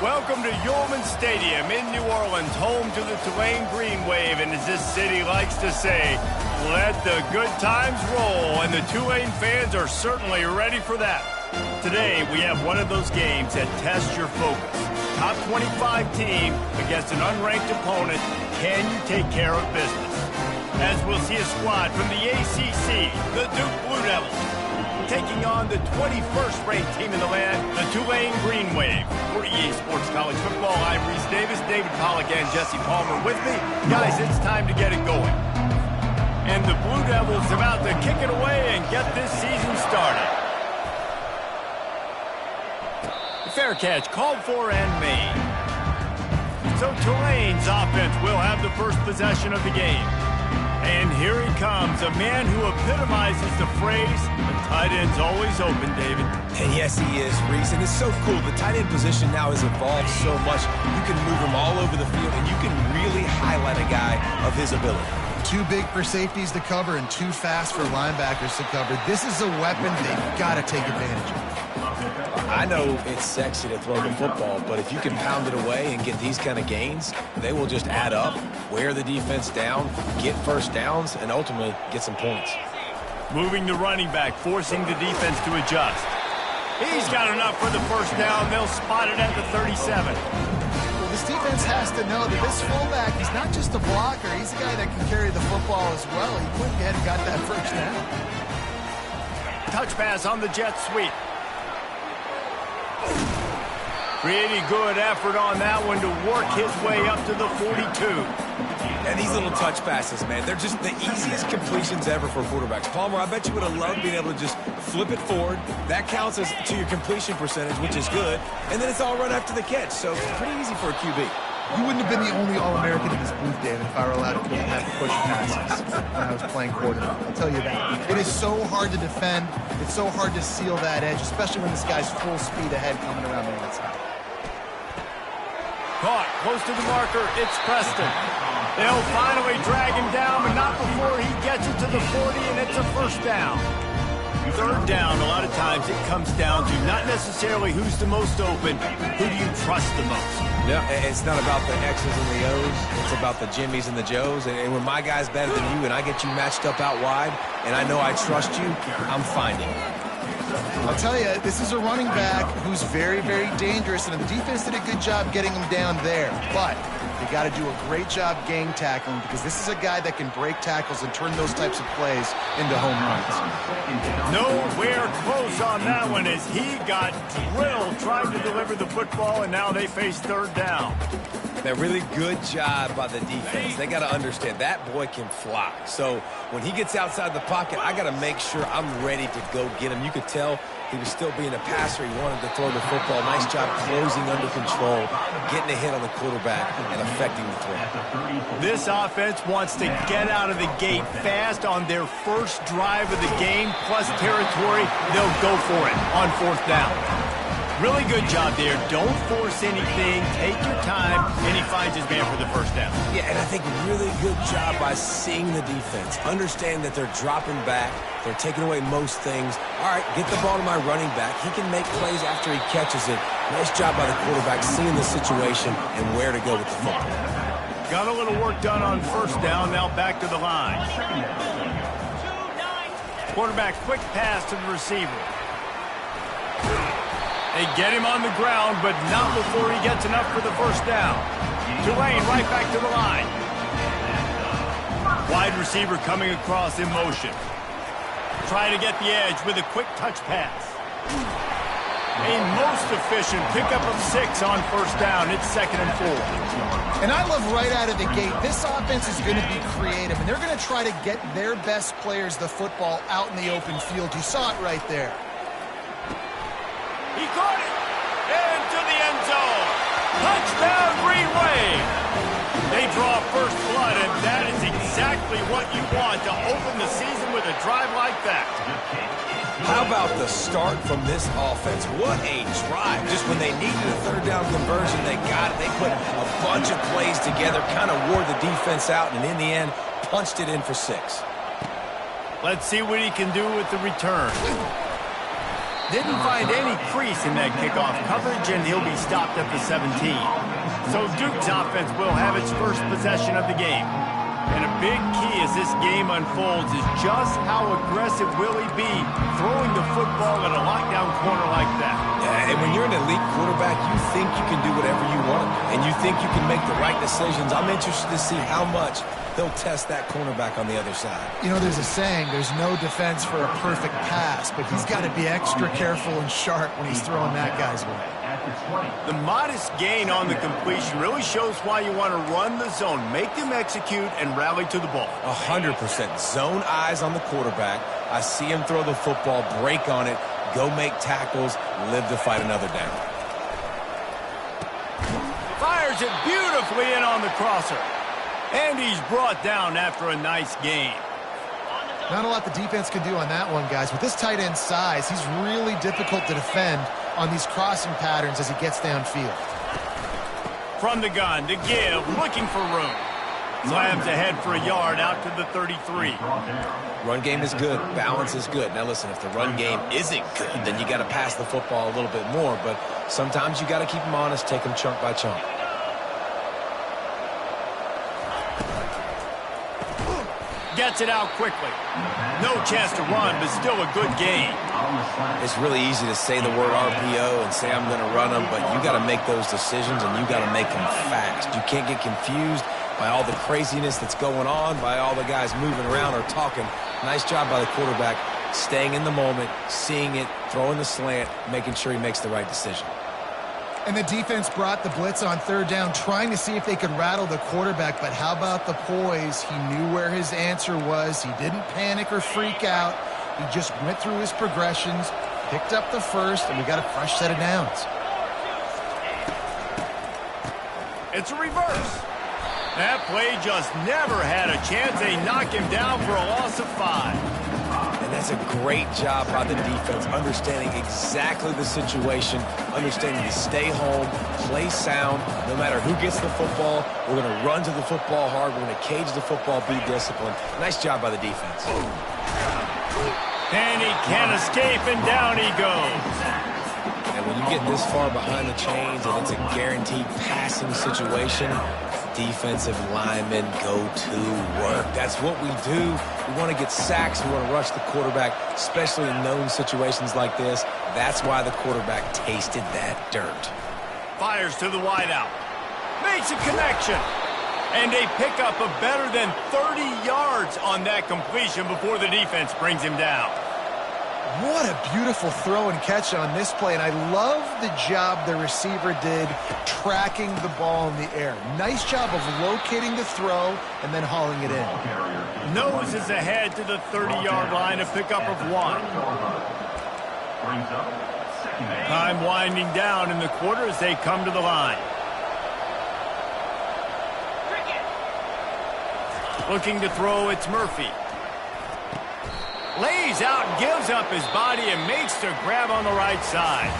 Welcome to Yulman Stadium in New Orleans, home to the Tulane Green Wave, and as this city likes to say, let the good times roll, and the Tulane fans are certainly ready for that. Today, we have one of those games that tests your focus. Top 25 team against an unranked opponent. Can you take care of business? As we'll see a squad from the ACC, the Duke Blue Devils, taking on the 21st ranked team in the land, the Tulane Green Wave. For EA Sports College Football, I'm Reese Davis, David Pollack, and Jesse Palmer with me. Guys, it's time to get it going. And the Blue Devils about to kick it away and get this season started. Fair catch called for and made. So Tulane's offense will have the first possession of the game. And here he comes, a man who epitomizes the phrase, the tight end's always open, David. And yes, he is, Reese. And it's so cool. The tight end position now has evolved so much. You can move him all over the field, and you can really highlight a guy of his ability. Too big for safeties to cover and too fast for linebackers to cover. This is a weapon they've got to take advantage of. I know it's sexy to throw the football, but if you can pound it away and get these kind of gains, they will just add up, wear the defense down, get first downs, and ultimately get some points. Moving the running back, forcing the defense to adjust. He's got enough for the first down. They'll spot it at the 37. Well, this defense has to know that this fullback, he's not just a blocker. He's a guy that can carry the football as well. He went ahead and got that first down. Touch pass on the jet sweep. Pretty good effort on that one to work his way up to the 42. And these little touch passes, man, they're just the easiest completions ever for quarterbacks. Palmer, I bet you would have loved being able to just flip it forward. That counts as to your completion percentage, which is good. And then it's all run after the catch, so pretty easy for a QB. You wouldn't have been the only All-American in this booth, David, if I were allowed to put that push passes when I was playing quarterback. I'll tell you that. It is so hard to defend. It's so hard to seal that edge, especially when this guy's full speed ahead coming around the outside. Caught, close to the marker, it's Preston. They'll finally drag him down, but not before he gets it to the 40, and it's a first down. Third down, a lot of times it comes down to not necessarily who's the most open, who do you trust the most? No, it's not about the X's and the O's. It's about the Jimmies and the Joes. And when my guy's better than you and I get you matched up out wide, and I know I trust you, I'm finding it. I'll tell you, this is a running back who's very, very dangerous, and the defense did a good job getting him down there. But they got to do a great job gang tackling because this is a guy that can break tackles and turn those types of plays into home runs. Nowhere close on that one as he got drilled trying to deliver the football, and now they face third down. A really good job by the defense. They got to understand that boy can fly. So when he gets outside the pocket, I got to make sure I'm ready to go get him. You could tell he was still being a passer. He wanted to throw the football. Nice job closing under control, getting a hit on the quarterback, and affecting the throw. This offense wants to get out of the gate fast on their first drive of the game, plus territory. They'll go for it on fourth down. Really good job there. Don't force anything. Take your time, and he finds his man for the first down. Yeah, and I think really good job by seeing the defense. Understand that they're dropping back. They're taking away most things. All right, get the ball to my running back. He can make plays after he catches it. Nice job by the quarterback seeing the situation and where to go with the football. Got a little work done on first down. Now back to the line. Quarterback quick pass to the receiver. They get him on the ground, but not before he gets enough for the first down. Tulane right back to the line. Wide receiver coming across in motion. Trying to get the edge with a quick touch pass. A most efficient pickup of 6 on first down. It's 2nd and 4. And I love right out of the gate, this offense is going to be creative, and they're going to try to get their best players the football out in the open field. You saw it right there. He caught it into the end zone. Touchdown, Green Wave. They draw first blood, and that is exactly what you want to open the season with a drive like that. How about the start from this offense? What a drive. Just when they needed a third down conversion, they got it. They put a bunch of plays together, kind of wore the defense out, and in the end, punched it in for 6. Let's see what he can do with the return. Didn't find any crease in that kickoff coverage, and he'll be stopped at the 17. So Duke's offense will have its first possession of the game. And a big key as this game unfolds is just how aggressive will he be throwing the football at a lockdown corner like that. Yeah, and when you're an elite quarterback, you think you can do whatever you want, and you think you can make the right decisions. I'm interested to see how much he'll test that cornerback on the other side. You know, there's a saying, there's no defense for a perfect pass, but he's got to be extra careful and sharp when he's throwing that guy's way. The modest gain on the completion really shows why you want to run the zone, make them execute, and rally to the ball. 100%. Zone eyes on the quarterback. I see him throw the football, break on it, go make tackles, live to fight another down. Fires it beautifully in on the crosser. And he's brought down after a nice gain. Not a lot the defense can do on that one, guys. With this tight end size, he's really difficult to defend on these crossing patterns as he gets downfield. From the gun to give, looking for room. Slams ahead for a yard out to the 33. Run game is good. Balance is good. Now listen, if the run game isn't good, then you got to pass the football a little bit more. But sometimes you got to keep them honest, take them chunk by chunk. Gets it out quickly. No chance to run, but still a good game. It's really easy to say the word RPO and say I'm going to run them, but you got to make those decisions and you got to make them fast. You can't get confused by all the craziness that's going on, by all the guys moving around or talking. Nice job by the quarterback, staying in the moment, seeing it, throwing the slant, making sure he makes the right decision. And the defense brought the blitz on third down, trying to see if they could rattle the quarterback. But how about the poise? He knew where his answer was. He didn't panic or freak out. He just went through his progressions, picked up the first, and we got a fresh set of downs. It's a reverse. That play just never had a chance. They knock him down for a loss of 5. And that's a great job by the defense, understanding exactly the situation, understanding to stay home, play sound. No matter who gets the football, we're going to run to the football hard. We're going to cage the football, be disciplined. Nice job by the defense. And he can't escape, and down he goes. And when you get this far behind the chains and it's a guaranteed passing situation, defensive linemen go to work. That's what we do. We want to get sacks. We want to rush the quarterback, especially in known situations like this. That's why the quarterback tasted that dirt. Fires to the wideout. Makes a connection. And they pick up a better than 30 yards on that completion before the defense brings him down. What a beautiful throw and catch on this play, and I love the job the receiver did tracking the ball in the air. Nice job of locating the throw and then hauling it in. Nose is ahead to the 30-yard line, a pickup of 1. Time winding down in the quarter as they come to the line. Looking to throw, it's Murphy. Lays out, gives up his body, and makes the grab on the right side.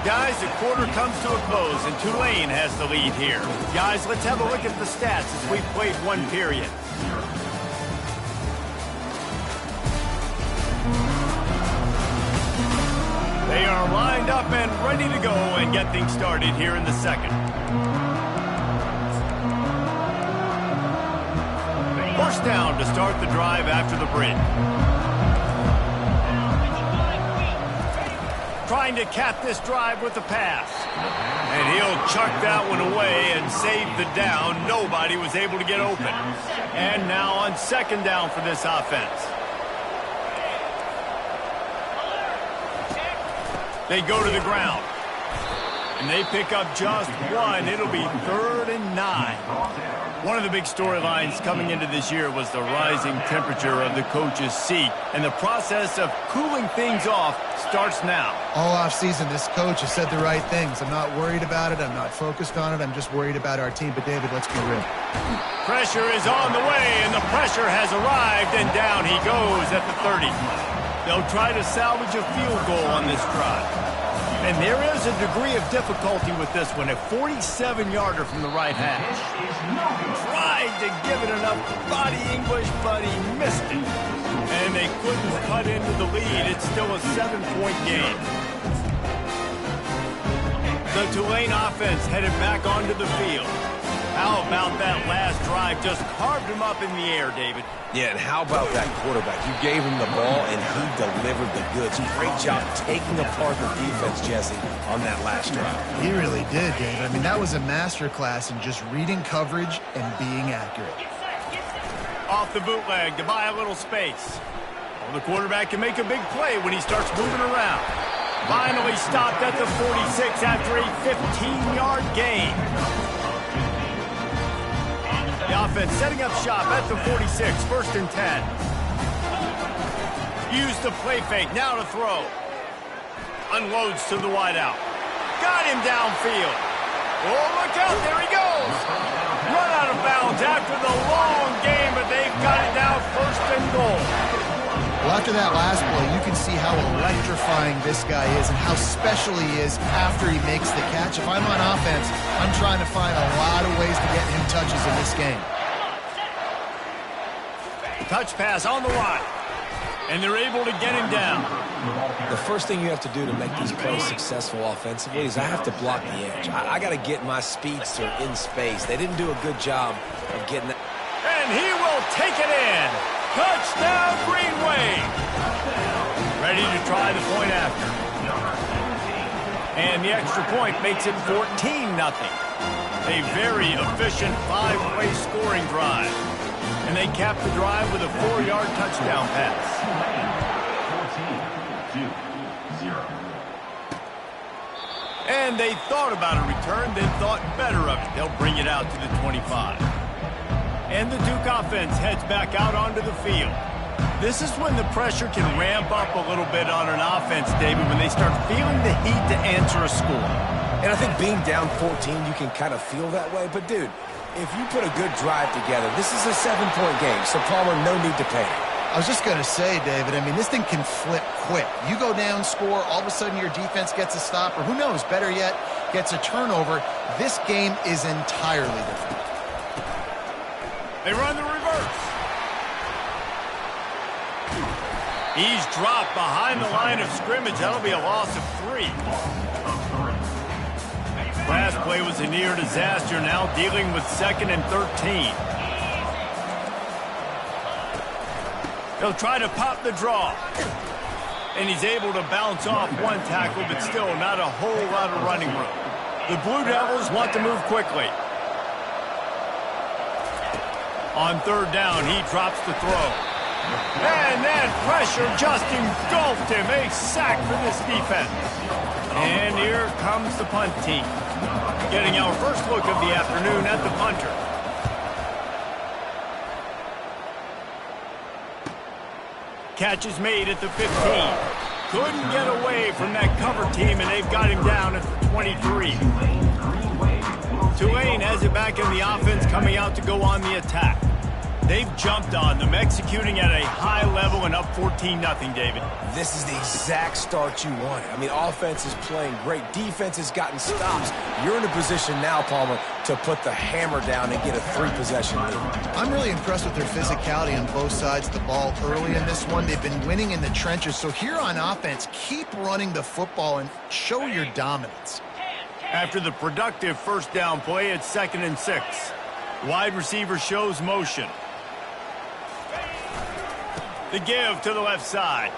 Guys, the quarter comes to a close, and Tulane has the lead here. Guys, let's have a look at the stats as we've played one period. They are lined up and ready to go and get things started here in the second. First down to start the drive after the break. Trying to cap this drive with the pass. And he'll chuck that one away and save the down. Nobody was able to get open. And now on second down for this offense. They go to the ground. And they pick up just 1. It'll be 3rd and 9. One of the big storylines coming into this year was the rising temperature of the coach's seat, and the process of cooling things off starts now. All offseason, this coach has said the right things. I'm not worried about it. I'm not focused on it. I'm just worried about our team. But, David, let's be real. Pressure is on the way, and the pressure has arrived, and down he goes at the 30. They'll try to salvage a field goal on this drive. And there is a degree of difficulty with this one, a 47-yarder from the right hash. Tried to give it enough body English, but he missed it. And they couldn't cut into the lead. It's still a 7-point game. The Tulane offense headed back onto the field. How about that last drive? Just carved him up in the air, David. Yeah, and how about that quarterback? You gave him the ball, and he delivered the goods. Great job taking apart the defense, Jesse, on that last drive. He really did, David. I mean, that was a masterclass in just reading coverage and being accurate. Off the bootleg to buy a little space. Well, the quarterback can make a big play when he starts moving around. Finally stopped at the 46 after a 15-yard gain. The offense setting up shop at the 46, 1st and 10. Use the play fake, now to throw. Unloads to the wideout. Got him downfield. Oh, look out, there he goes. Run out of bounds after the long game, but they've got it now 1st and goal. Well, after that last play, you can see how electrifying this guy is and how special he is after he makes the catch. If I'm on offense, I'm trying to find a lot of ways to get him touches in this game. Touch pass on the line, and they're able to get him down. The first thing you have to do to make these plays successful offensively is I have to block the edge. I got to get my speedster in space. They didn't do a good job of getting that. And he will take it in. Touchdown, Green Wave. Ready to try the point after. And the extra point makes it 14-0. A very efficient 5-play scoring drive. And they cap the drive with a 4-yard touchdown pass. 14-0. And they thought about a return, then thought better of it. They'll bring it out to the 25. And the Duke offense heads back out onto the field. This is when the pressure can ramp up a little bit on an offense, David, when they start feeling the heat to answer a score. And I think being down 14, you can kind of feel that way. But, dude, if you put a good drive together, this is a 7-point game, so Palmer, no need to panic. I was just going to say, David, I mean, this thing can flip quick. You go down, score, all of a sudden your defense gets a stop, or who knows, better yet, gets a turnover. This game is entirely different. They run the reverse. He's dropped behind the line of scrimmage. That'll be a loss of 3. Last play was a near disaster. Now dealing with 2nd and 13. He'll try to pop the draw. And he's able to bounce off one tackle, but still not a whole lot of running room. The Blue Devils want to move quickly. On 3rd down, he drops the throw. And that pressure just engulfed him. A sack for this defense. And here comes the punt team. Getting our first look of the afternoon at the punter. Catch is made at the 15. Couldn't get away from that cover team, and they've got him down at the 23. Tulane has it back in the offense, coming out to go on the attack. They've jumped on them, executing at a high level and up 14-0, David. This is the exact start you wanted. I mean, offense is playing great. Defense has gotten stops. You're in a position now, Palmer, to put the hammer down and get a 3-possession lead. I'm really impressed with their physicality on both sides of the ball early in this one. They've been winning in the trenches. So here on offense, keep running the football and show your dominance. After the productive 1st down play, it's 2nd and 6. Wide receiver shows motion. The give to the left side.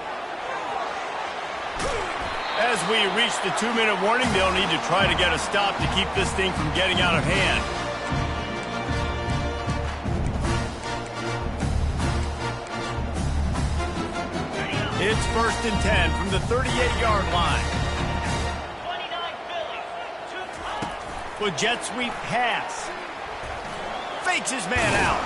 As we reach the 2-minute warning, they'll need to try to get a stop to keep this thing from getting out of hand. It's 1st and 10 from the 38-yard line. With jet sweep pass. Fakes his man out.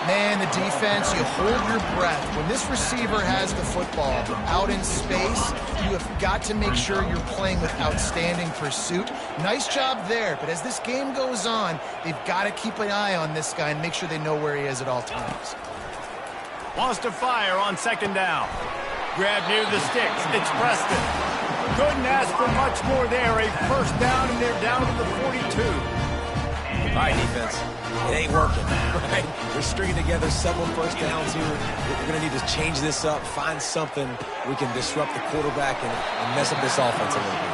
Man, the defense, you hold your breath. When this receiver has the football out in space, you have got to make sure you're playing with outstanding pursuit. Nice job there, but as this game goes on, they've got to keep an eye on this guy and make sure they know where he is at all times. Wants to fire on 2nd down. Grab near the sticks. It's Preston. Couldn't ask for much more there. A 1st down, and they're down to the 42. All right, defense. It ain't working, right? We're stringing together several 1st downs here. We're going to need to change this up, find something we can disrupt the quarterback and mess up this offense a little bit.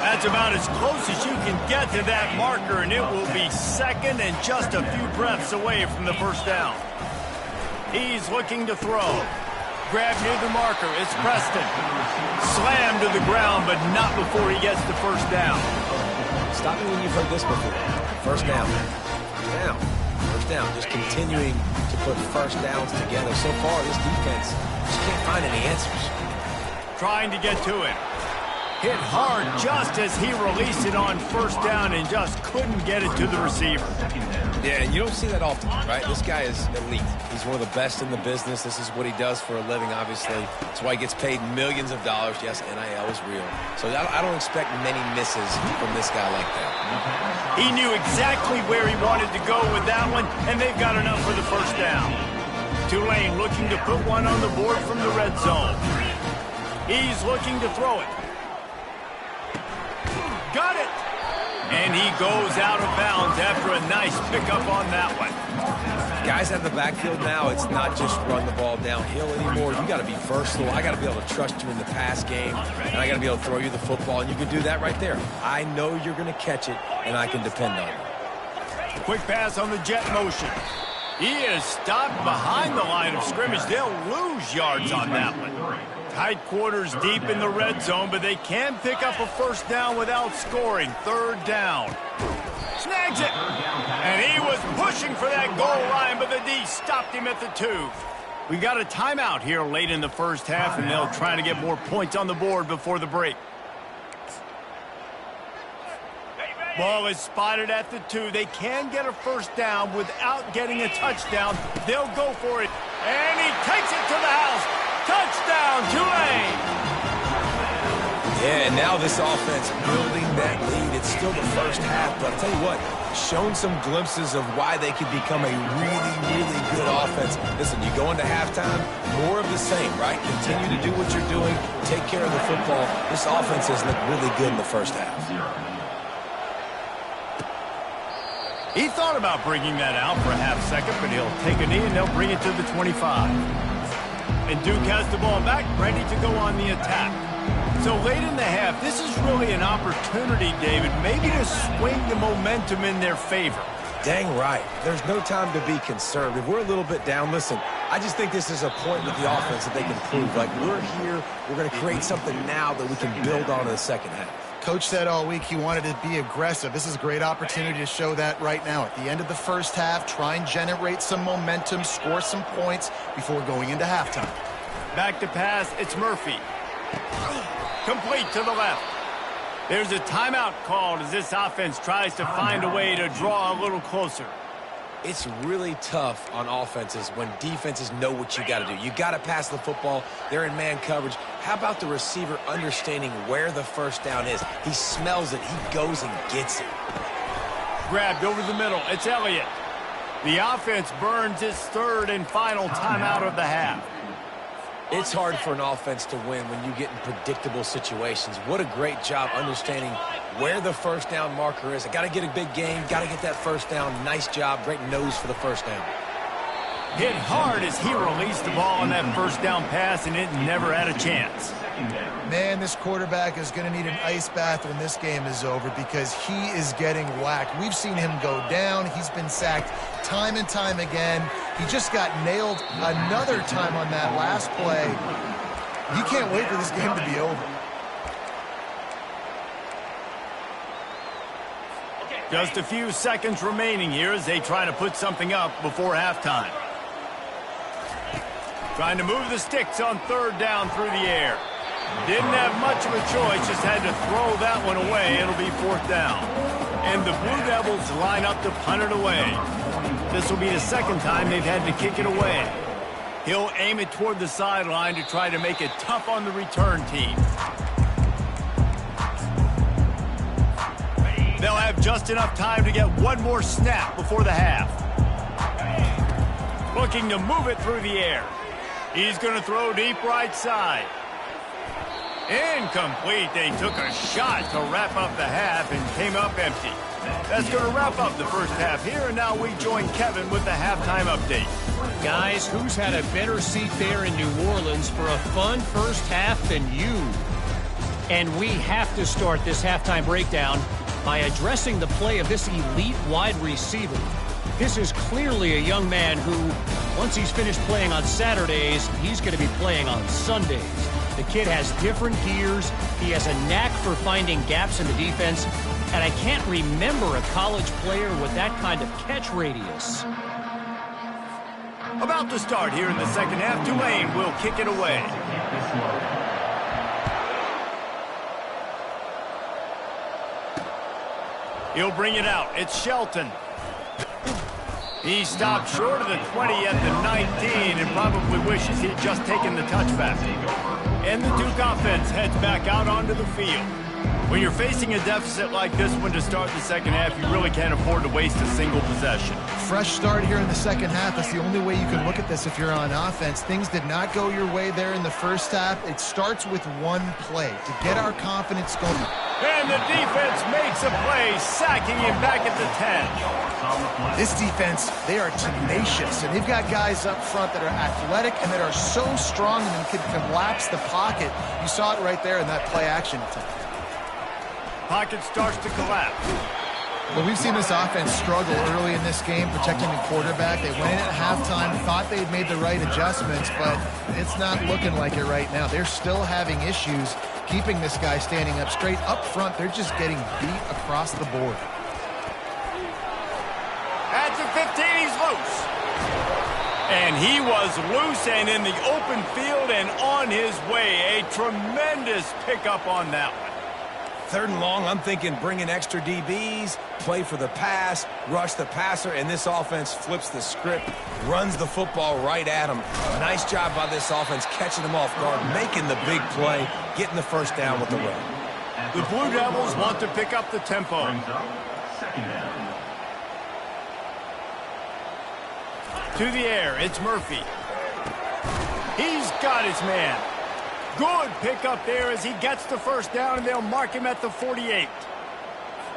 As That's about as close as you can get to that marker, and it will be second and just a few breaths away from the first down. He's looking to throw. Grab near the marker. It's Preston. Slammed to the ground, but not before he gets the first down. Stop me when you've heard this before. First down. First down. First down. Just continuing to put first downs together. So far, this defense just can't find any answers. Trying to get to it. Hit hard just as he released it on first down and just couldn't get it to the receiver. Yeah, and you don't see that often, right? This guy is elite. He's one of the best in the business. This is what he does for a living, obviously. That's why he gets paid millions of dollars. Yes, NIL is real. So I don't expect many misses from this guy like that. He knew exactly where he wanted to go with that one, and they've got enough for the first down. Tulane looking to put one on the board from the red zone. He's looking to throw it. Got it! And he goes out of bounds after a nice pickup on that one. Guys out of the backfield now, it's not just run the ball downhill anymore. You got to be versatile. I got to be able to trust you in the pass game, and I got to be able to throw you the football, and you can do that right there. I know you're going to catch it, and I can depend on it. Quick pass on the jet motion. He is stopped behind the line of scrimmage. They'll lose yards on that one. Tight quarters deep in the red zone, but they can pick up a first down without scoring. Third down. Snags it. And he was pushing for that goal line, but the D stopped him at the 2. We got a timeout here late in the first half, and they'll try to get more points on the board before the break. Ball is spotted at the 2. They can get a first down without getting a touchdown. They'll go for it. And he takes it to the house. Touchdown, Tulane! Yeah, and now this offense building that lead. It's still the first half, but I'll tell you what, shown some glimpses of why they could become a really, really good offense. Listen, you go into halftime, more of the same, right? Continue to do what you're doing, take care of the football. This offense has looked really good in the first half. He thought about bringing that out for a half second, but he'll take a knee and they'll bring it to the 25. And Duke has the ball back, ready to go on the attack. So late in the half, this is really an opportunity, David, maybe to swing the momentum in their favor. Dang right. There's no time to be concerned. If we're a little bit down, listen, I just think this is a point with the offense that they can prove. Like, we're here, we're going to create something now that we can build on in the second half. Coach said all week he wanted to be aggressive. This is a great opportunity to show that right now. At the end of the first half, try and generate some momentum, score some points before going into halftime. Back to pass, it's Murphy. Complete to the left. There's a timeout called as this offense tries to find a way to draw a little closer. It's really tough on offenses when defenses know what you got to do. You got to pass the football. They're in man coverage. How about the receiver understanding where the first down is? He smells it. He goes and gets it. Grabbed over the middle. It's Elliott. The offense burns its third and final timeout of the half. It's hard for an offense to win when you get in predictable situations. What a great job understanding where the first down marker is. I got to get a big game, got to get that first down. Nice job, great nose for the first down. Hit hard as he released the ball on that first down pass, and it never had a chance. Man, this quarterback is going to need an ice bath when this game is over because he is getting whacked. We've seen him go down. He's been sacked time and time again. He just got nailed another time on that last play. He can't wait for this game to be over. Just a few seconds remaining here as they try to put something up before halftime. Trying to move the sticks on third down through the air. Didn't have much of a choice, just had to throw that one away. It'll be fourth down. And the Blue Devils line up to punt it away. This will be the second time they've had to kick it away. He'll aim it toward the sideline to try to make it tough on the return team. They'll have just enough time to get one more snap before the half. Looking to move it through the air. He's going to throw deep right side. Incomplete. They took a shot to wrap up the half and came up empty. That's going to wrap up the first half here, and now we join Kevin with the halftime update. Guys, who's had a better seat there in New Orleans for a fun first half than you? And we have to start this halftime breakdown by addressing the play of this elite wide receiver. This is clearly a young man who, once he's finished playing on Saturdays, he's going to be playing on Sundays. The kid has different gears. He has a knack for finding gaps in the defense. And I can't remember a college player with that kind of catch radius. About to start here in the second half, Tulane will kick it away. He'll bring it out. It's Shelton. He stopped short of the 20 at the 19 and probably wishes he'd just taken the touchback. And the Duke offense heads back out onto the field. When you're facing a deficit like this one to start the second half, you really can't afford to waste a single possession. Fresh start here in the second half. That's the only way you can look at this if you're on offense. Things did not go your way there in the first half. It starts with one play to get our confidence going. And the defense makes a play, sacking him back at the 10. This defense, they are tenacious, and they've got guys up front that are athletic and that are so strong and can collapse the pocket. You saw it right there in that play action attempt. Pocket starts to collapse. Well, we've seen this offense struggle early in this game, protecting the quarterback. They went in at halftime, thought they'd made the right adjustments, but it's not looking like it right now. They're still having issues keeping this guy standing up straight. Up front, they're just getting beat across the board. At the 15, he's loose. And he was loose and in the open field and on his way. A tremendous pickup on that one. Third and long, I'm thinking bring in extra DBs, play for the pass, rush the passer, and this offense flips the script, runs the football right at him. Nice job by this offense catching them off guard, making the big play, getting the first down with the run. The Blue Devils want to pick up the tempo. To the air, it's Murphy. He's got his man. Good pickup there as he gets the first down, and they'll mark him at the 48.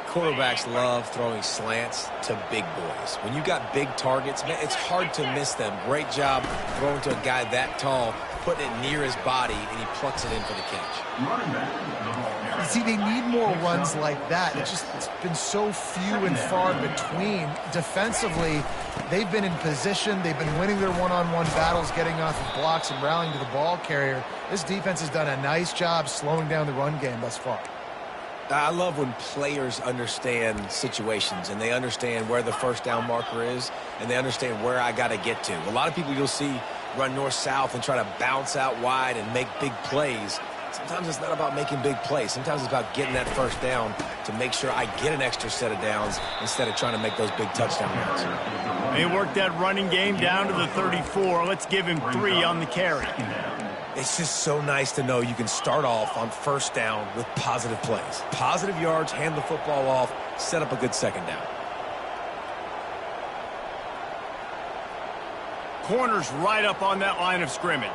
Quarterbacks love throwing slants to big boys. When you got big targets, man, it's hard to miss them. Great job throwing to a guy that tall, putting it near his body, and he plucks it in for the catch. You see, they need more runs like that. It's been so few and far between. Defensively, they've been in position. They've been winning their one-on-one battles, getting off of blocks and rallying to the ball carrier. This defense has done a nice job slowing down the run game thus far. I love when players understand situations and they understand where the first down marker is and they understand where I got to get to. A lot of people you'll see run north-south and try to bounce out wide and make big plays. Sometimes it's not about making big plays. Sometimes it's about getting that first down to make sure I get an extra set of downs instead of trying to make those big touchdown runs. They worked that running game down to the 34. Let's give him 3 on the carry. It's just so nice to know you can start off on first down with positive plays. Positive yards, hand the football off, set up a good second down. Corner's right up on that line of scrimmage.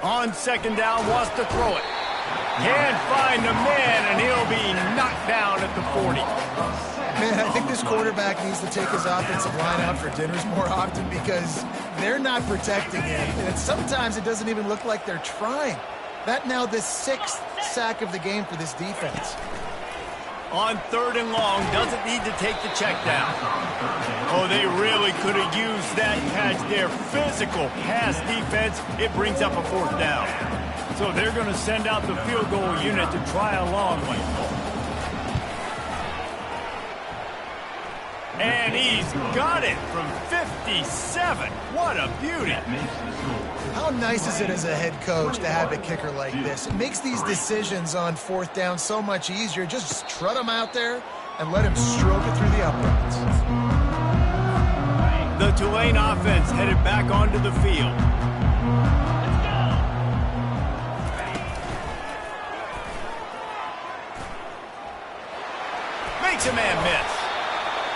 On second down, wants to throw it. Can't find the man, and he'll be knocked down at the 40. Man, I think this quarterback needs to take his offensive line out for dinners more often because they're not protecting him. And sometimes it doesn't even look like they're trying. That now the 6th sack of the game for this defense. On third and long, doesn't need to take the check down. Oh, they really could have used that catch there. Physical pass defense, it brings up a 4th down. So they're going to send out the field goal unit to try a long one. And he's got it from 57. What a beauty. How nice is it as a head coach to have a kicker like this? It makes these decisions on 4th down so much easier. Just trot him out there and let him stroke it through the uprights. The Tulane offense headed back onto the field. Makes a man miss.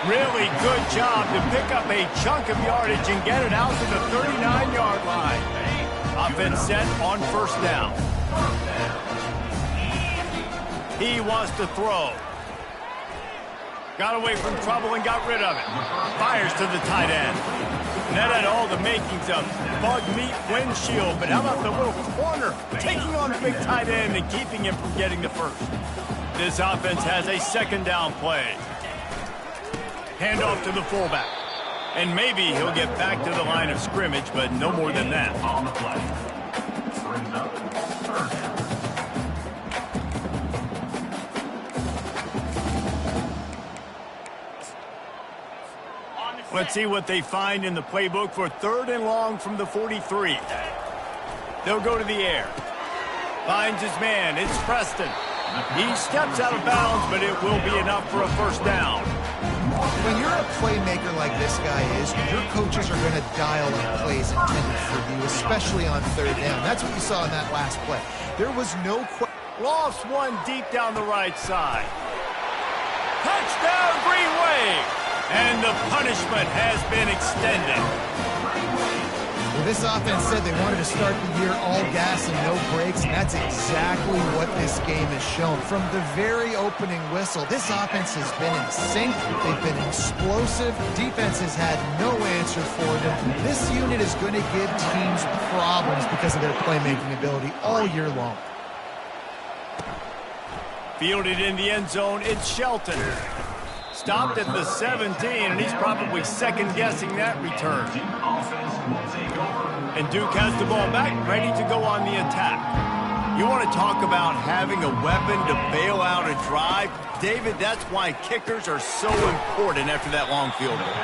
Really good job to pick up a chunk of yardage and get it out to the 39-yard line. Offense set on first down. He wants to throw. Got away from trouble and got rid of it. Fires to the tight end. And that had all the makings of bug meat windshield, but how about the little corner taking on the big tight end and keeping him from getting the first? This offense has a second down play. Handoff to the fullback. And maybe he'll get back to the line of scrimmage, but no more than that. On the play. Brings up third down. Let's see what they find in the playbook for 3rd and long from the 43. They'll go to the air. Finds his man. It's Preston. He steps out of bounds, but it will be enough for a first down. When you're a playmaker like this guy is, your coaches are going to dial up plays intended for you, especially on 3rd down. That's what you saw in that last play. There was no question. Lofts one deep down the right side. Touchdown, Green Wave! And the punishment has been extended. Well, this offense said they wanted to start the year all gas and no brakes, and that's exactly what this game has shown. From the very opening whistle, this offense has been in sync. They've been explosive. Defense has had no answer for them. This unit is going to give teams problems because of their playmaking ability all year long. Fielded in the end zone, it's Shelton. Stopped at the 17, and he's probably second-guessing that return. And Duke has the ball back, ready to go on the attack. You want to talk about having a weapon to bail out a drive? David, that's why kickers are so important after that long field goal.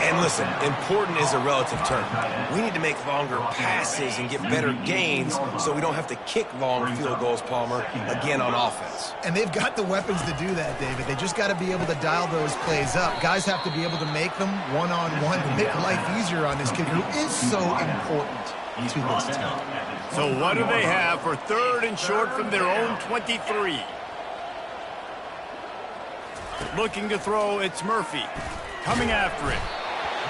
And listen, important is a relative term. We need to make longer passes and get better gains so we don't have to kick long field goals, Palmer, again on offense. And they've got the weapons to do that, David. They just got to be able to dial those plays up. Guys have to be able to make them one-on-one to make life easier on this kicker, who is so important to this team. So what do they have for 3rd and short from their own 23? Looking to throw, it's Murphy. Coming after it.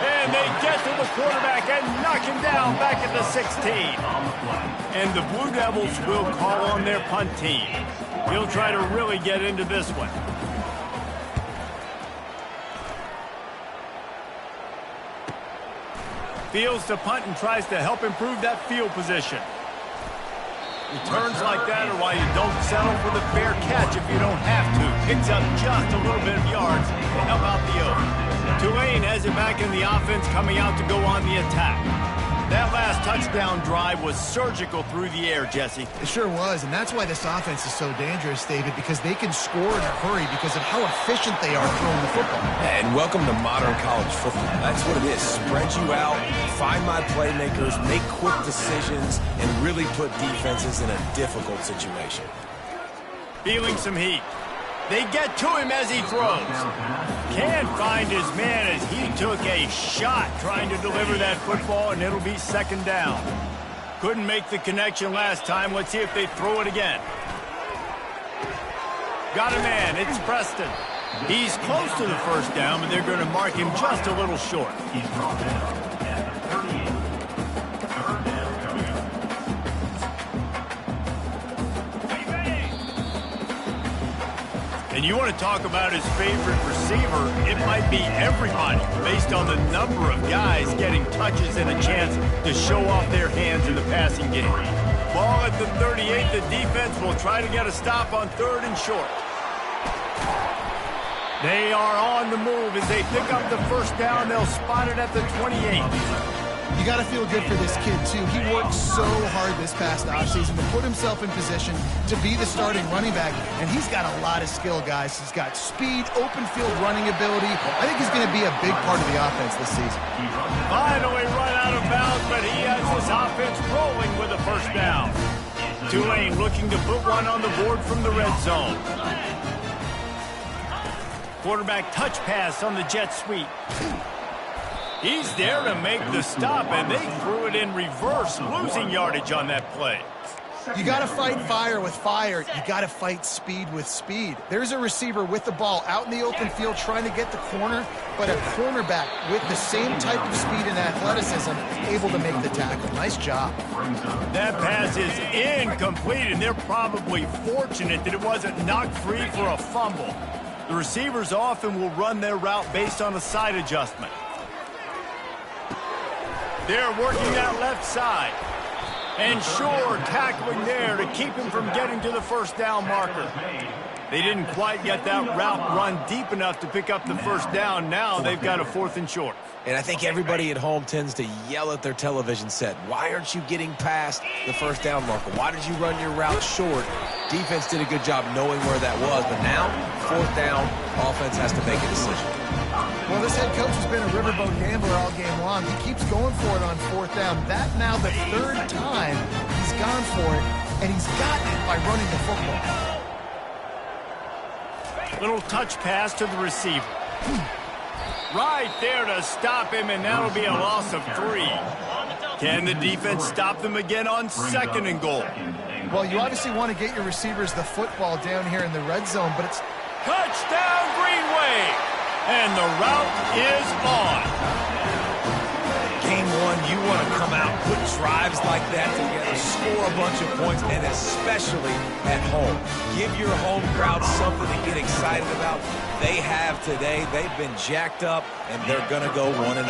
And they get to the quarterback and knock him down back at the 16. And the Blue Devils will call on their punt team. He'll try to really get into this one. Fields to punt and tries to help improve that field position. Returns like that are why you don't settle for the fair catch if you don't have to. Picks up just a little bit of yards to help out the oath. Tulane has it back in the offense, coming out to go on the attack. That last touchdown drive was surgical through the air, Jesse. It sure was, and that's why this offense is so dangerous, David, because they can score in a hurry because of how efficient they are throwing the football. And welcome to modern college football. That's what it is. Spread you out, find my playmakers, make quick decisions, and really put defenses in a difficult situation. Feeling some heat. They get to him as he throws. Can't find his man as he took a shot trying to deliver that football, and it'll be 2nd down. Couldn't make the connection last time. Let's see if they throw it again. Got a man. It's Preston. He's close to the first down, but they're going to mark him just a little short. He's brought down at the 38. Third down coming up. And you want to talk about his favorite receiver, it might be everybody based on the number of guys getting touches and a chance to show off their hands in the passing game. Ball at the 38, the defense will try to get a stop on 3rd and short. They are on the move as they pick up the first down. They'll spot it at the 28. You got to feel good for this kid, too. He worked so hard this past offseason to put himself in position to be the starting running back, and he's got a lot of skill, guys. He's got speed, open field running ability. I think he's going to be a big part of the offense this season. Finally run out of bounds, but he has this offense rolling with a first down. Tulane looking to put one on the board from the red zone. Quarterback touch pass on the jet sweep. He's there to make the stop, and they threw it in reverse, losing yardage on that play. You got to fight fire with fire. You got to fight speed with speed. There's a receiver with the ball out in the open field trying to get the corner, but a cornerback with the same type of speed and athleticism able to make the tackle. Nice job. That pass is incomplete, and they're probably fortunate that it wasn't knocked free for a fumble. The receivers often will run their route based on a side adjustment. They're working that left side. And sure, tackling there to keep him from getting to the first down marker. They didn't quite get that route run deep enough to pick up the first down. Now they've got a 4th and short. And I think everybody at home tends to yell at their television set. Why aren't you getting past the first down marker? Why did you run your route short? Defense did a good job knowing where that was. But now, 4th down, offense has to make a decision. Well, this head coach has been a riverboat gambler all game long. He keeps going for it on 4th down. That now the 3rd time he's gone for it, and he's gotten it by running the football. Little touch pass to the receiver. Right there to stop him, and that'll be a loss of 3. Can the defense stop them again on 2nd and goal? Well, you obviously want to get your receivers the football down here in the red zone, but it's... Touchdown, Green Wave! And the route is on. Game 1, you want to come out, put drives like that together, score a bunch of points, and especially at home. Give your home crowd something to get excited about. They have today. They've been jacked up, and they're going to go 1-0.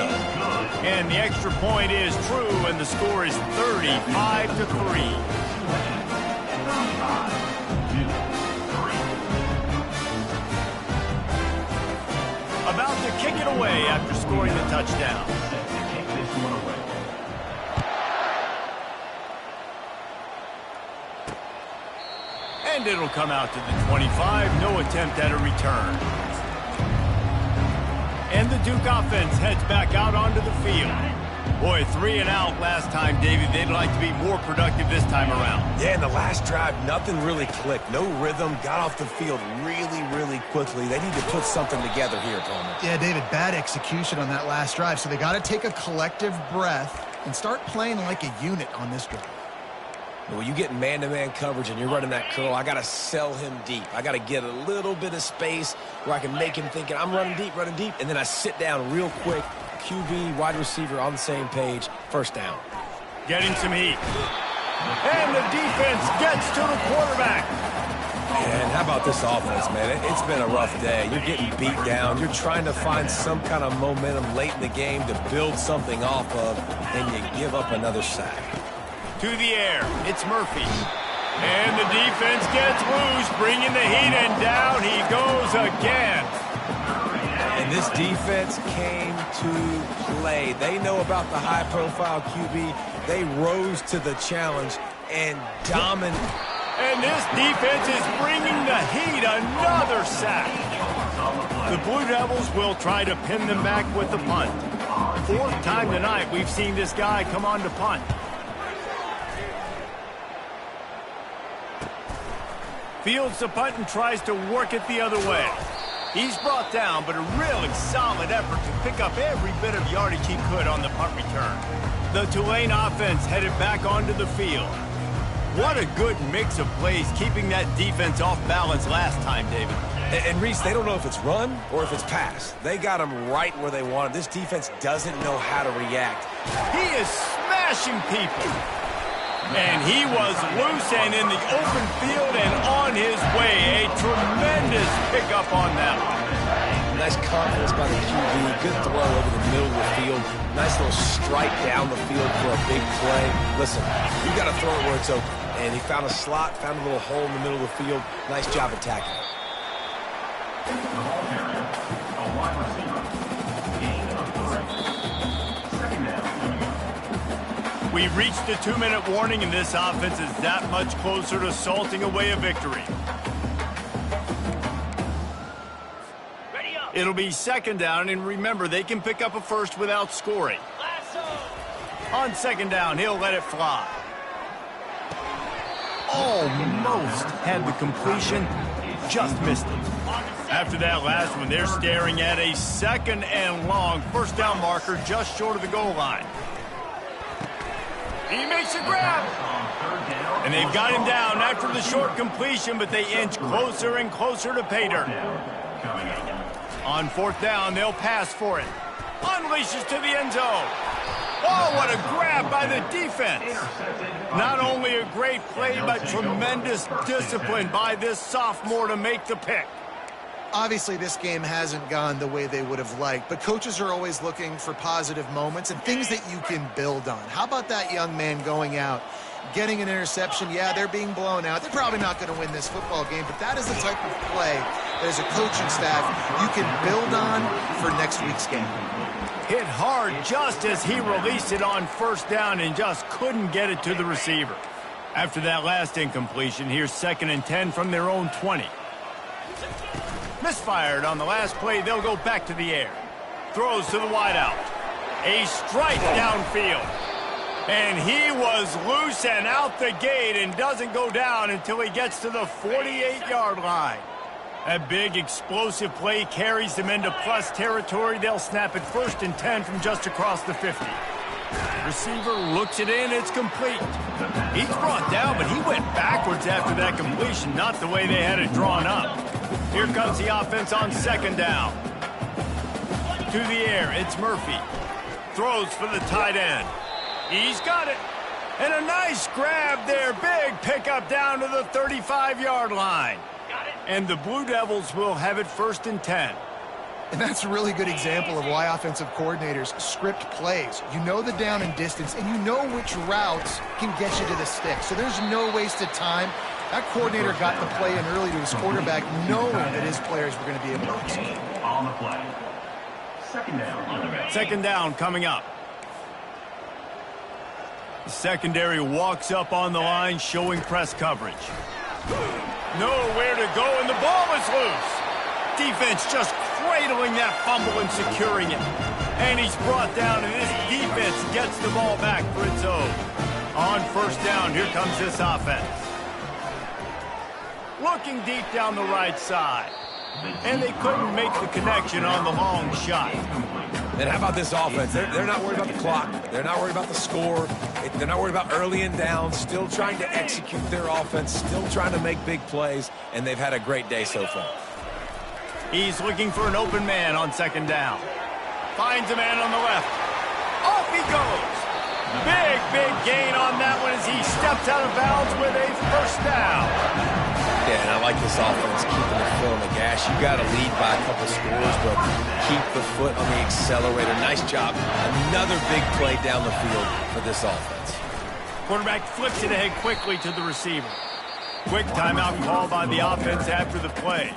And the extra point is true, and the score is 35-3. About to kick it away after scoring the touchdown. And it'll come out to the 25. No attempt at a return. And the Duke offense heads back out onto the field. Boy, 3 and out last time, David. They'd like to be more productive this time around. Yeah, in the last drive, nothing really clicked. No rhythm. Got off the field really, really quickly. They need to put something together here, Palmer. Yeah, David, bad execution on that last drive. So they got to take a collective breath and start playing like a unit on this drive. When you get man-to-man coverage and you're running that curl, I got to sell him deep. I got to get a little bit of space where I can make him thinking, I'm running deep, and then I sit down real quick. QB, wide receiver on the same page. First down. Getting some heat. And the defense gets to the quarterback. And how about this offense, man? It's been a rough day. You're getting beat down. You're trying to find some kind of momentum late in the game to build something off of, and you give up another sack. To the air, it's Murphy. And the defense gets loose, bringing the heat, and down he goes again. And this defense came to play. They know about the high-profile QB. They rose to the challenge and dominated. And this defense is bringing the heat, another sack. The Blue Devils will try to pin them back with the punt. 4th time tonight we've seen this guy come on to punt. Fields the punt and tries to work it the other way. He's brought down, but a really solid effort to pick up every bit of yardage he could on the punt return. The Tulane offense headed back onto the field. What a good mix of plays, keeping that defense off balance last time, David. And Reese, they don't know if it's run or if it's pass. They got him right where they want him. This defense doesn't know how to react. He is smashing people. And he was loose and in the open field and on his way. A tremendous pickup on that one. Nice confidence by the QB. Good throw over the middle of the field. Nice little strike down the field for a big play. Listen, you got to throw it where it's open. And he found a slot, found a little hole in the middle of the field. Nice job attacking it. The ball carrier, a wide receiver. Gain of 3. 2nd down. We reached the 2-minute warning, and this offense is that much closer to salting away a victory. It'll be 2nd down, and remember, they can pick up a first without scoring. On 2nd down, he'll let it fly. Almost had the completion, just missed it. After that last one, they're staring at a 2nd and long. First down marker just short of the goal line. He makes a grab. And they've got him down after the short completion, but they inch closer and closer to pay dirt. On 4th down, they'll pass for it. Unleashes to the end zone. Oh, what a grab by the defense. Not only a great play, but tremendous discipline by this sophomore to make the pick. Obviously, this game hasn't gone the way they would have liked, but coaches are always looking for positive moments and things that you can build on. How about that young man going out, getting an interception? Yeah, they're being blown out. They're probably not going to win this football game, but that is the type of play that as a coaching staff you can build on for next week's game. Hit hard just as he released it on first down and just couldn't get it to the receiver. After that last incompletion, here's 2nd and 10 from their own 20. Misfired on the last play, they'll go back to the air. Throws to the wideout. A strike downfield. And he was loose and out the gate and doesn't go down until he gets to the 48-yard line. That big explosive play carries them into plus territory. They'll snap it 1st and 10 from just across the 50. Receiver looks it in. It's complete. He's brought down, but he went backwards after that completion, not the way they had it drawn up. Here comes the offense on 2nd down. To the air, it's Murphy. Throws for the tight end. He's got it. And a nice grab there. Big pickup down to the 35-yard line. And the Blue Devils will have it 1st and 10. And that's a really good example of why offensive coordinators script plays. You know the down and distance, and you know which routes can get you to the stick. So there's no wasted time. That coordinator got the play in early to his quarterback, knowing that his players were going to be able to execute. On the play. 2nd down. 2nd down coming up. The secondary walks up on the line, showing press coverage. Nowhere to go, and the ball is loose. Defense just cradling that fumble and securing it. And he's brought down, and this defense gets the ball back for its own. On 1st down, here comes this offense. Looking deep down the right side. And they couldn't make the connection on the long shot. And how about this offense? They're not worried about the clock. They're not worried about the score. They're not worried about early and down. Still trying to execute their offense. Still trying to make big plays. And they've had a great day so far. He's looking for an open man on 2nd down. Finds a man on the left. Off he goes. Big gain on that one as he steps out of bounds with a 1st down. Yeah, and I like this offense, keeping the foot on the gas. You got to lead by a couple scores, but keep the foot on the accelerator. Nice job. Another big play down the field for this offense. Quarterback flips it ahead quickly to the receiver. Quick timeout called by the offense after the play.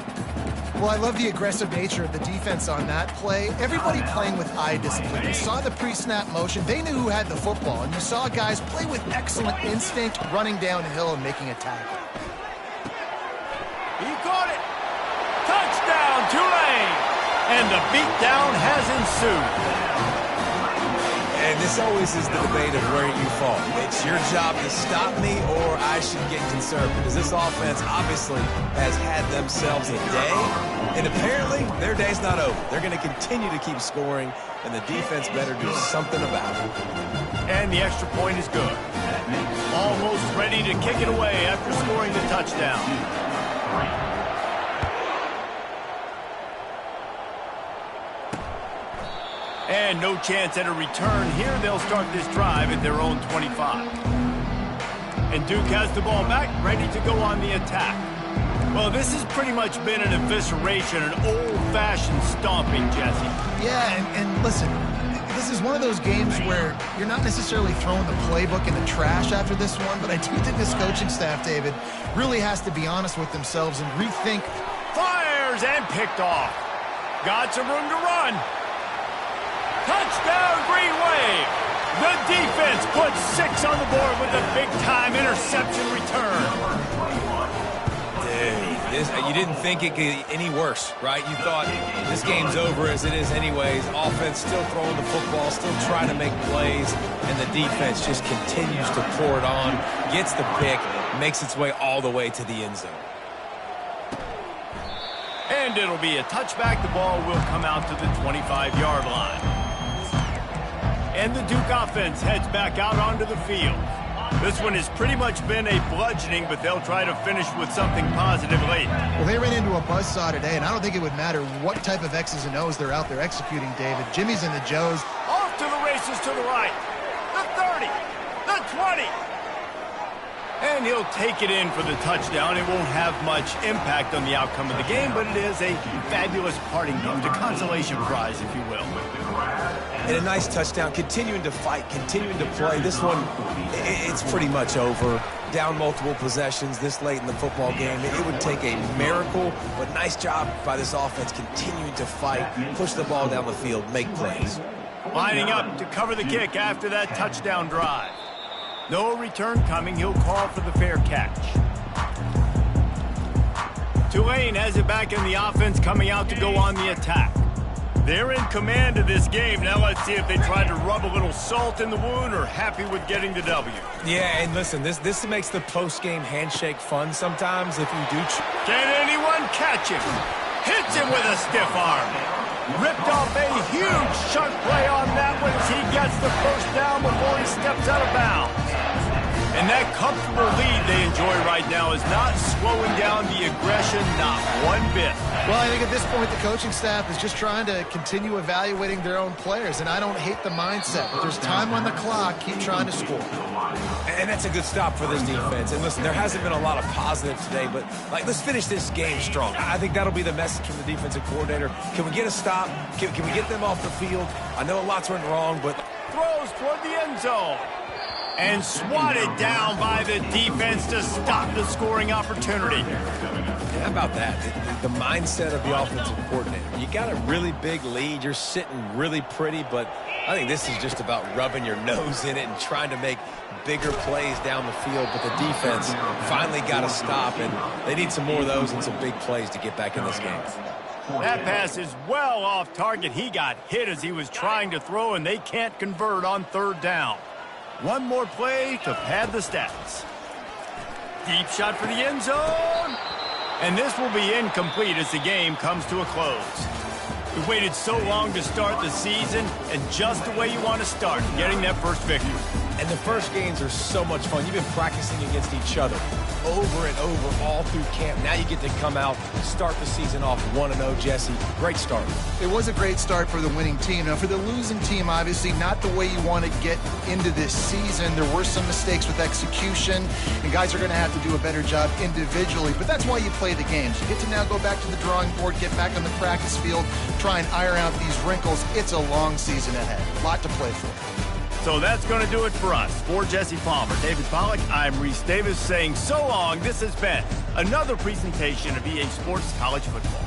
Well, I love the aggressive nature of the defense on that play. Everybody playing with eye discipline. You saw the pre-snap motion. They knew who had the football, and you saw guys play with excellent instinct, running downhill and making a tackle. He caught it. Touchdown, Tulane. And the beatdown has ensued. And this always is the debate of where you fall. It's your job to stop me, or I should get concerned, because this offense obviously has had themselves a day, and apparently their day's not over. They're going to continue to keep scoring, and the defense better do something about it. And the extra point is good. Almost ready to kick it away after scoring the touchdown. And no chance at a return here. They'll start this drive at their own 25. And Duke has the ball back, ready to go on the attack. Well, this has pretty much been an evisceration, an old-fashioned stomping, Jesse. Yeah, and listen, this is one of those games where you're not necessarily throwing the playbook in the trash after this one, but I do think this coaching staff, David, really has to be honest with themselves and rethink. Fires and picked off. Got some room to run. Touchdown, Green Wave. The defense puts 6 on the board with a big-time interception return. Dude, you didn't think it could get any worse, right? You thought this game's over as it is anyways. Offense still throwing the football, still trying to make plays, and the defense just continues to pour it on, gets the pick, makes its way all the way to the end zone. And it'll be a touchback. The ball will come out to the 25-yard line. And the Duke offense heads back out onto the field. This one has pretty much been a bludgeoning, but they'll try to finish with something positive late. Well, they ran into a buzzsaw today, and I don't think it would matter what type of X's and O's they're out there executing, David. Jimmy's and the Joes. Off to the races to the right. The 30. The 20. And he'll take it in for the touchdown. It won't have much impact on the outcome of the game, but it is a fabulous parting gift, a consolation prize, if you will. And a nice touchdown, continuing to fight, continuing to play. This one, it's pretty much over. Down multiple possessions this late in the football game. It would take a miracle, but nice job by this offense continuing to fight, push the ball down the field, make plays. Lining up to cover the kick after that touchdown drive. No return coming. He'll call for the fair catch. Tulane has it back in the offense, coming out to go on the attack. They're in command of this game. Now let's see if they try to rub a little salt in the wound or happy with getting the W. Yeah, and listen, this makes the post-game handshake fun sometimes if you do. Can anyone catch him? Hits him with a stiff arm. Ripped off a huge sharp play on that one as he gets the first down before he steps out of bounds. And that comfortable lead they enjoy right now is not slowing down the aggression, not one bit. Well, I think at this point, the coaching staff is just trying to continue evaluating their own players, and I don't hate the mindset. But there's time on the clock. Keep trying to score. And that's a good stop for this defense. And listen, there hasn't been a lot of positive today, but let's finish this game strong. I think that'll be the message from the defensive coordinator. Can we get a stop? Can we get them off the field? I know a lot's went wrong, but throws toward the end zone. And swatted down by the defense to stop the scoring opportunity. How about that? The mindset of the offensive coordinator. You got a really big lead. You're sitting really pretty, but I think this is just about rubbing your nose in it and trying to make bigger plays down the field. But the defense finally got a stop, and they need some more of those and some big plays to get back in this game. That pass is well off target. He got hit as he was trying to throw, and they can't convert on third down. One more play to pad the stats. Deep shot for the end zone. And this will be incomplete as the game comes to a close. We waited so long to start the season, and just the way you want to start, getting that first victory. And the first games are so much fun. You've been practicing against each other over and over all through camp. Now you get to come out and start the season off 1-0, Jesse. Great start. It was a great start for the winning team. Now, for the losing team, obviously not the way you want to get into this season. There were some mistakes with execution, and guys are going to have to do a better job individually. But that's why you play the games. You get to now go back to the drawing board, get back on the practice field, try and iron out these wrinkles. It's a long season ahead. A lot to play for. So that's going to do it for us. For Jesse Palmer, David Pollack, I'm Reese Davis saying so long. This has been another presentation of EA Sports College Football.